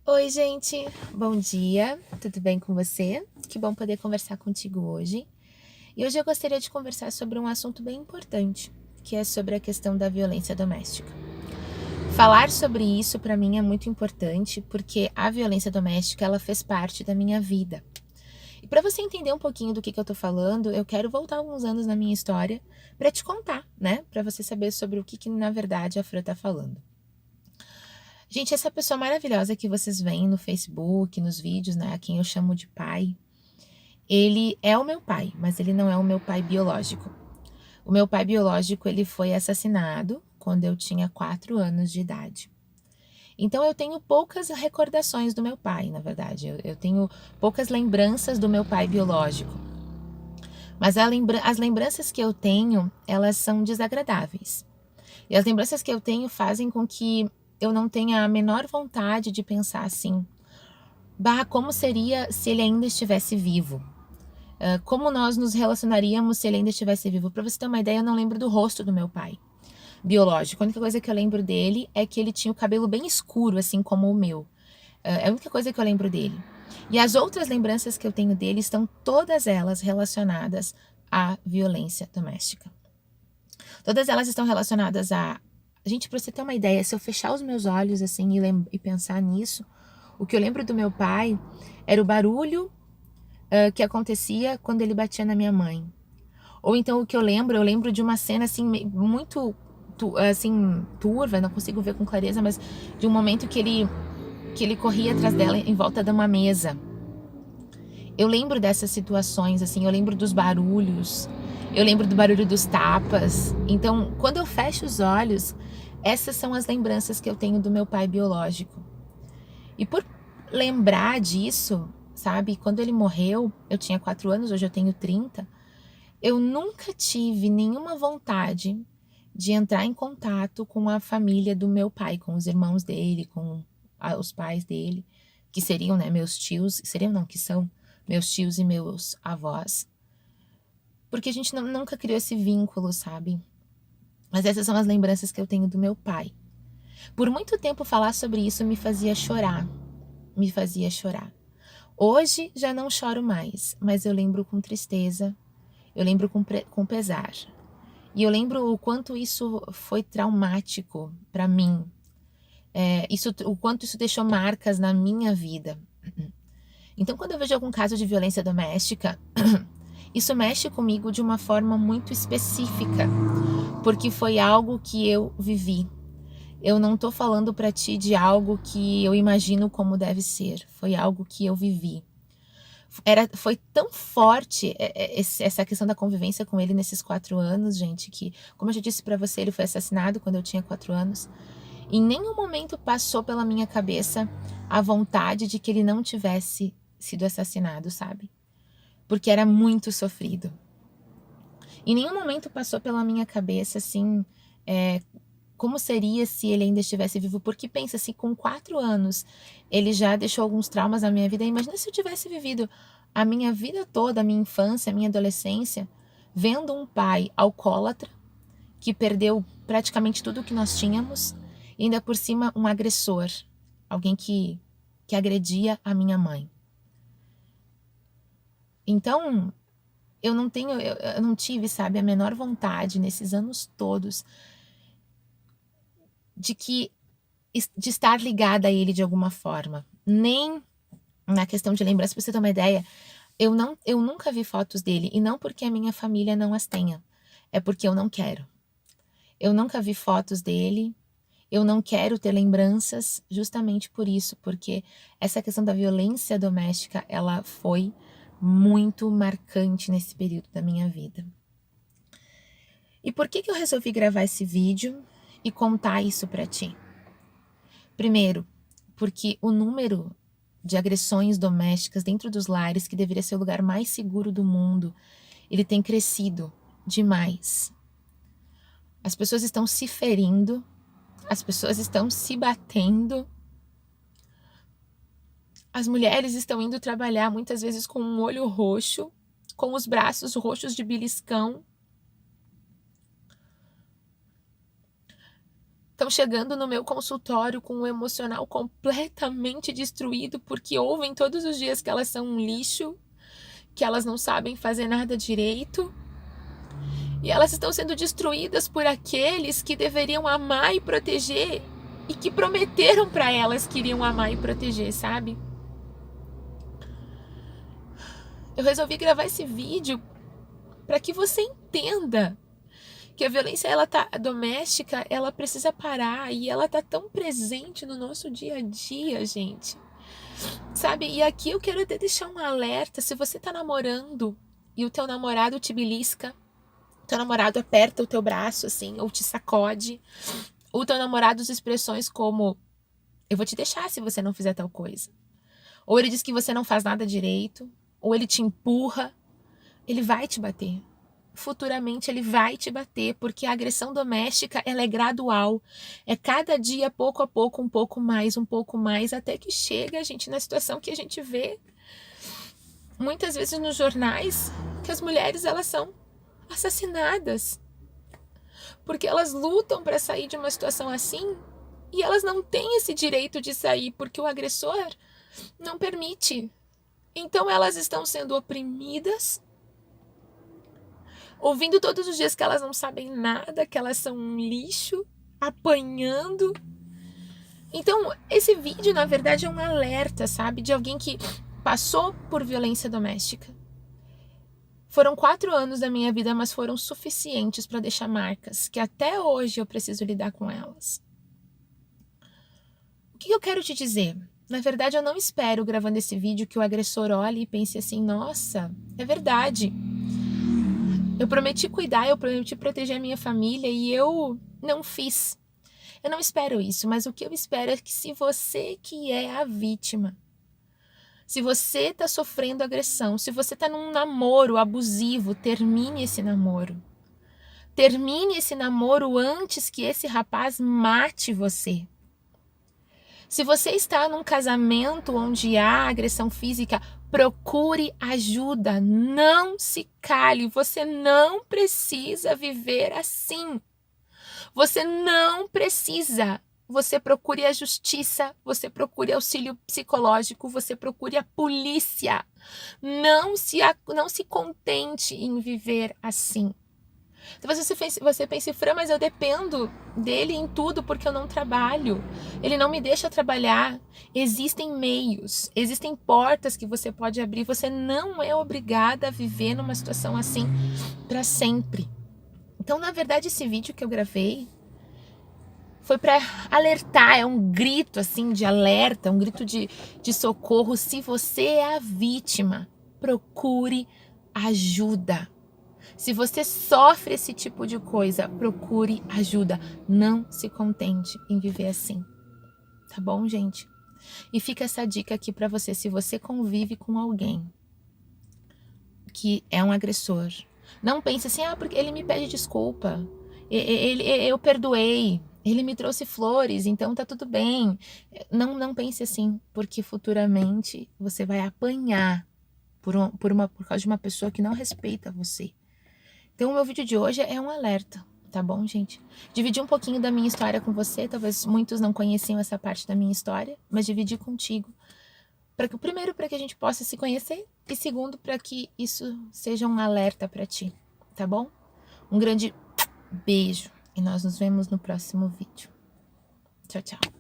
Oi, gente, bom dia, tudo bem com você? Que bom poder conversar contigo hoje. E hoje eu gostaria de conversar sobre um assunto bem importante, que é sobre a questão da violência doméstica. Falar sobre isso para mim é muito importante porque a violência doméstica ela fez parte da minha vida. E para você entender um pouquinho do que eu tô falando, eu quero voltar alguns anos na minha história para te contar, né? Para você saber sobre o que na verdade a Fran tá falando. Gente, essa pessoa maravilhosa que vocês veem no Facebook, nos vídeos, né, a quem eu chamo de pai, ele é o meu pai, mas ele não é o meu pai biológico. O meu pai biológico, ele foi assassinado quando eu tinha 4 anos de idade. Então eu tenho poucas recordações do meu pai, na verdade. Eu tenho poucas lembranças do meu pai biológico. Mas as lembranças que eu tenho, elas são desagradáveis. E as lembranças que eu tenho fazem com que eu não tenha a menor vontade de pensar assim: bah, como seria se ele ainda estivesse vivo? Como nós nos relacionaríamos se ele ainda estivesse vivo? Para você ter uma ideia, eu não lembro do rosto do meu pai biológico. A única coisa que eu lembro dele é que ele tinha o cabelo bem escuro, assim como o meu. É a única coisa que eu lembro dele. E as outras lembranças que eu tenho dele estão todas elas relacionadas à violência doméstica. Todas elas estão relacionadas a. Gente, pra você ter uma ideia, se eu fechar os meus olhos assim e pensar nisso, o que eu lembro do meu pai era o barulho que acontecia quando ele batia na minha mãe. Ou então o que eu lembro de uma cena assim muito assim turva, não consigo ver com clareza, mas de um momento que ele corria atrás dela em volta de uma mesa. Eu lembro dessas situações assim, eu lembro dos barulhos, eu lembro do barulho dos tapas. Então, quando eu fecho os olhos, essas são as lembranças que eu tenho do meu pai biológico. E por lembrar disso, sabe, quando ele morreu, eu tinha 4 anos, hoje eu tenho 30. Eu nunca tive nenhuma vontade de entrar em contato com a família do meu pai, com os irmãos dele, com os pais dele, que seriam, né, meus tios, seriam não, que são meus tios e meus avós, porque a gente nunca criou esse vínculo, sabe? Mas essas são as lembranças que eu tenho do meu pai. Por muito tempo falar sobre isso me fazia chorar, me fazia chorar. Hoje já não choro mais, mas eu lembro com tristeza, eu lembro com pesar. E eu lembro o quanto isso foi traumático para mim. O quanto isso deixou marcas na minha vida. Então, quando eu vejo algum caso de violência doméstica, isso mexe comigo de uma forma muito específica, porque foi algo que eu vivi. Eu não tô falando para ti de algo que eu imagino como deve ser, foi algo que eu vivi. Foi tão forte essa questão da convivência com ele nesses 4 anos, gente, que, como eu já disse para você, ele foi assassinado quando eu tinha 4 anos. Em nenhum momento passou pela minha cabeça a vontade de que ele não tivesse sido assassinado, sabe? Porque era muito sofrido. Em nenhum momento passou pela minha cabeça, assim, como seria se ele ainda estivesse vivo? Porque pensa, se com 4 anos ele já deixou alguns traumas na minha vida, imagina se eu tivesse vivido a minha vida toda, a minha infância, a minha adolescência, vendo um pai alcoólatra, que perdeu praticamente tudo que nós tínhamos, e ainda por cima um agressor, alguém que agredia a minha mãe. Então, eu não tive, sabe, a menor vontade nesses anos todos de que de estar ligada a ele de alguma forma. Nem na questão de lembrança, pra você ter uma ideia, eu nunca vi fotos dele, e não porque a minha família não as tenha, é porque eu não quero. Eu nunca vi fotos dele, eu não quero ter lembranças justamente por isso, porque essa questão da violência doméstica, ela foi muito marcante nesse período da minha vida. E por que eu resolvi gravar esse vídeo e contar isso pra ti? Primeiro, porque o número de agressões domésticas dentro dos lares, que deveria ser o lugar mais seguro do mundo, ele tem crescido demais. As pessoas estão se ferindo, as pessoas estão se batendo, as mulheres estão indo trabalhar muitas vezes com um olho roxo, com os braços roxos de beliscão. estão chegando no meu consultório com o emocional completamente destruído porque ouvem todos os dias que elas são um lixo, que elas não sabem fazer nada direito. E elas estão sendo destruídas por aqueles que deveriam amar e proteger e que prometeram para elas que iriam amar e proteger, sabe? Eu resolvi gravar esse vídeo para que você entenda que a violência doméstica, ela precisa parar e ela tá tão presente no nosso dia a dia, gente. Sabe? E aqui eu quero até deixar um alerta, se você tá namorando e o teu namorado te belisca, teu namorado aperta o teu braço assim, ou te sacode, o teu namorado usa expressões como eu vou te deixar se você não fizer tal coisa. Ou ele diz que você não faz nada direito, ou ele te empurra, ele vai te bater. Futuramente ele vai te bater, porque a agressão doméstica ela é gradual. É cada dia, pouco a pouco, um pouco mais, até que chega a gente na situação que a gente vê muitas vezes nos jornais, que as mulheres elas são assassinadas. Porque elas lutam para sair de uma situação assim e elas não têm esse direito de sair porque o agressor não permite. Então elas estão sendo oprimidas, ouvindo todos os dias que elas não sabem nada, que elas são um lixo, apanhando. Então esse vídeo na verdade é um alerta, sabe, de alguém que passou por violência doméstica. Foram 4 anos da minha vida, mas foram suficientes para deixar marcas, que até hoje eu preciso lidar com elas. O que eu quero te dizer? Na verdade, eu não espero, gravando esse vídeo, que o agressor olhe e pense assim, nossa, é verdade. Eu prometi cuidar, eu prometi proteger a minha família e eu não fiz. Eu não espero isso, mas o que eu espero é que se você que é a vítima, se você está sofrendo agressão, se você está num namoro abusivo, termine esse namoro. Termine esse namoro antes que esse rapaz mate você. Se você está num casamento onde há agressão física, procure ajuda. Não se cale. Você não precisa viver assim. Você não precisa. Você procure a justiça, você procure auxílio psicológico, você procure a polícia. Não se contente em viver assim. Talvez você pense, Fran, mas eu dependo dele em tudo porque eu não trabalho. Ele não me deixa trabalhar. Existem meios, existem portas que você pode abrir. Você não é obrigada a viver numa situação assim para sempre. Então, na verdade, esse vídeo que eu gravei foi para alertar, é um grito assim de alerta, um grito de socorro. Se você é a vítima, procure ajuda. Se você sofre esse tipo de coisa, procure ajuda. Não se contente em viver assim. Tá bom, gente? E fica essa dica aqui pra você. Se você convive com alguém que é um agressor, não pense assim, porque ele me pede desculpa. Eu perdoei. Ele me trouxe flores, então tá tudo bem. Não pense assim, porque futuramente você vai apanhar por causa de uma pessoa que não respeita você. Então, o meu vídeo de hoje é um alerta, tá bom, gente? Dividi um pouquinho da minha história com você, talvez muitos não conheciam essa parte da minha história, mas dividi contigo. Primeiro, para que a gente possa se conhecer, e segundo, para que isso seja um alerta para ti, tá bom? Um grande beijo, e nós nos vemos no próximo vídeo. Tchau, tchau.